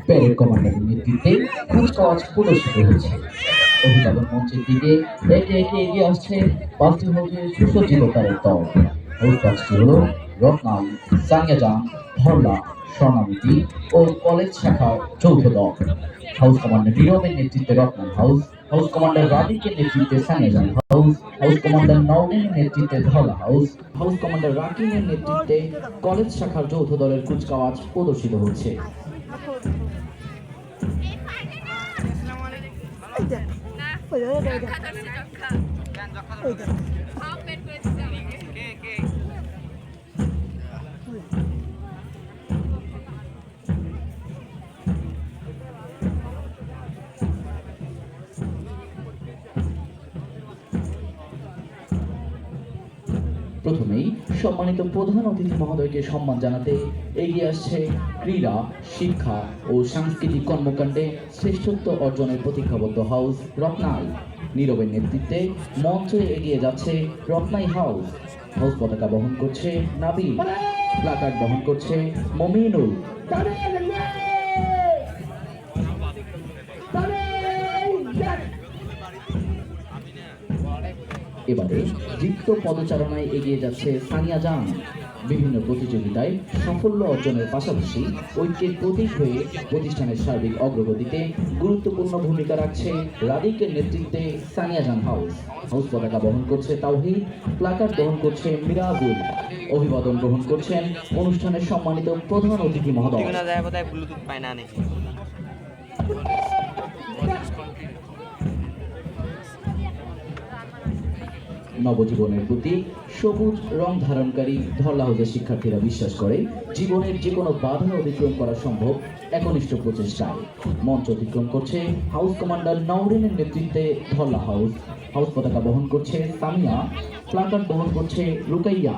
Parade কমান্ডারের নেতৃত্বে কুচকাওয়াজ প্রদর্শিত হয়েছে। অভিবাদন মঞ্চের দিকে একে একে এগিয়ে আসছে পাঁচটি হচ্ছে সুসজ্জিত প্যারেড দল। ওই পাঁচটি হল রত্নাই, সাংয়াজাং, ধরলা, স্বর্ণামতি ও কলেজ শাখার যৌথ দল। হাউস কমান্ডার নীরবের নেতৃত্বে রত্নাই হাউস, হাউস কমান্ডার রাবিকের নেতৃত্বে সাংয়াজাং হাউস, হাউস কমান্ডার নওরিনের নেতৃত্বে ধরলা হাউস, হাউস কমান্ডার রাকিনের নেতৃত্বে কলেজ শাখার যৌথ দলের কুচকাওয়াজ প্রদর্শিত হচ্ছে। প্রথমেই সম্মানিত প্রধান অতিথি মহোদয়কে সম্মান জানাতে এগিয়ে আসছে ক্রীড়া, শিক্ষা ও সাংস্কৃতিক কর্মকাণ্ডে শ্রেষ্ঠত্ব অর্জনের প্রতীক্ষাবদ্ধ হাউস রত্নাই। নীরবের নেতৃত্বে মঞ্চে এগিয়ে যাচ্ছে রত্নাই হাউস। হাউস পতাকা বহন করছে নাবিল, প্লাকার্ড বহন করছে মমিনুল। এবারে নৃত্য পদচারণায় এগিয়ে যাচ্ছে সানিয়াজাং। বিভিন্ন প্রতিযোগিতায় সাফল্য অর্জনের পাশাপাশি ঐক্যের প্রতীক হয়ে প্রতিষ্ঠানের সার্বিক অগ্রগতিতে গুরুত্বপূর্ণ ভূমিকা রাখছে রাদিকের নেতৃত্বে সানিয়াজাং হাউস। হাউস পতাকা বহন করছে তাওহিদ, প্লাকার্ড বহন করছে মিরাজুল। অভিবাদন গ্রহণ করছেন অনুষ্ঠানের সম্মানিত প্রধান অতিথি মহোদয়। নবজীবনের প্রতি সবুজ রং ধারণকারী ধরলা হাউসের শিক্ষার্থীরা বিশ্বাস করে জীবনের যে কোনো বাধা অতিক্রম করা সম্ভব একনিষ্ঠ প্রচেষ্টায়। মঞ্চ অতিক্রম করছে হাউস কমান্ডার নওরিনের নেতৃত্বে ধরলা হাউস। হাউস পতাকা বহন করছে সামিয়া, প্লাকার্ড বহন করছে রুকাইয়া।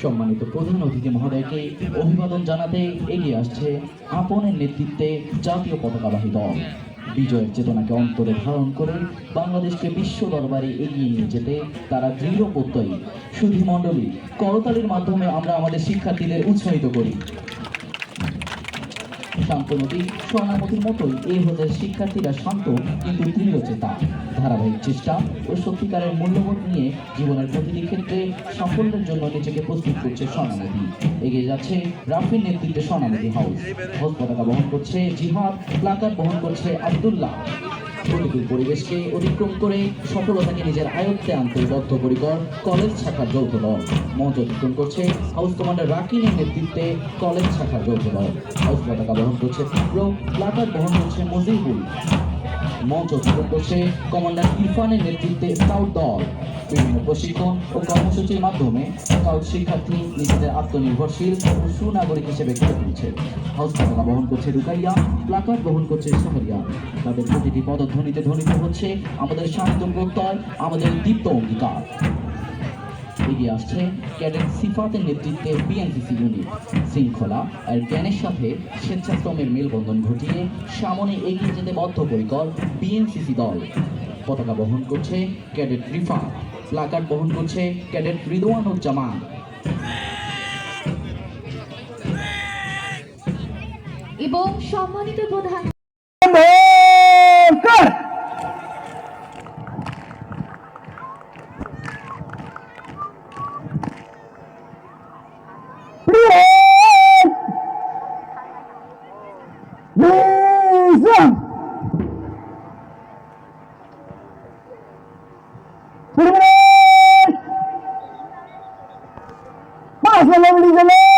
সম্মানিত প্রধান অতিথি মহোদয়কে অভিবাদন জানাতে এগিয়ে আসছে আপনের নেতৃত্বে জাতীয় পতাকাবাহী দল। বিজয়ের চেতনাকে অন্তরে ধারণ করে বাংলাদেশকে বিশ্ব দরবারে এগিয়ে নিয়ে যেতে তারা দৃঢ় প্রত্যয়ী। সুধী মণ্ডলী, করতালির মাধ্যমে আমরা আমাদের শিক্ষার্থীদের উৎসাহিত করি। শান্তনদী স্বর্ণামতির মতোই এই হোটেল শিক্ষার্থীরা শান্ত কিন্তু দৃঢ়চেতা। ধারাবাহিক চেষ্টা ও সত্যিকারের মূল্যবোধ নিয়ে জীবনের প্রতিটি ক্ষেত্রে সাফল্যের জন্য নিজেকে প্রস্তুত করছে স্বর্ণামতি। এগিয়ে যাচ্ছে রাফির নেতৃত্বে স্বর্ণামতি হাউস। হাউস পতাকা বহন করছে জিহাদ, প্লাকার্ড বহন করছে আব্দুল্লাহ। প্রতিকূল পরিবেশকে অতিক্রম করে সফলতাকে নিজের আয়ত্তে আনতে বদ্ধপরিকর কলেজ শাখার যৌথ দল। মঞ্চ অতিক্রম করছে হাউস কমান্ডার রাকিনের নেতৃত্বে কলেজ শাখার যৌথ দল। হাউস পতাকা বহন করছে তীব্র, প্লাকার্ড বহন করছে মজিবুল। মঞ্চ অতিক্রম করছে কমান্ডার ইরফানের নেতৃত্বে স্কাউট দল। বিভিন্ন প্রশিক্ষণ ও কর্মসূচির মাধ্যমে স্কাউট শিক্ষার্থী নিজেদের আত্মনির্ভরশীল ও সুনাগরিক হিসেবে গড়ে তুলছে। হাউস পতাকা বহন করছে রুকাইয়া, প্লাকার্ড বহন করছে শাহরিয়া। তাদের প্রতিটি পদধ্বনিতে ধ্বনিত হচ্ছে আমাদের শান্ত প্রত্যয়, আমাদের দীপ্ত অঙ্গীকার। এগিয়ে আসছে ক্যাডেট সিফাতের নেতৃত্বে বিএনসিসি ইউনিট। শৃঙ্খলা আর জ্ঞানের সাথে স্বেচ্ছাশ্রমের মেলবন্ধন ঘটিয়ে সামনে এগিয়ে যেতে বদ্ধপরিকর বিএনসিসি দল। পতাকা বহন করছে ক্যাডেট রিফা, প্লাকার্ড বহন করছে ক্যাডেট রিদওয়ানুজ্জামান। এবং সম্মানিত প্রধান 5 নম্বর ডিভিশনে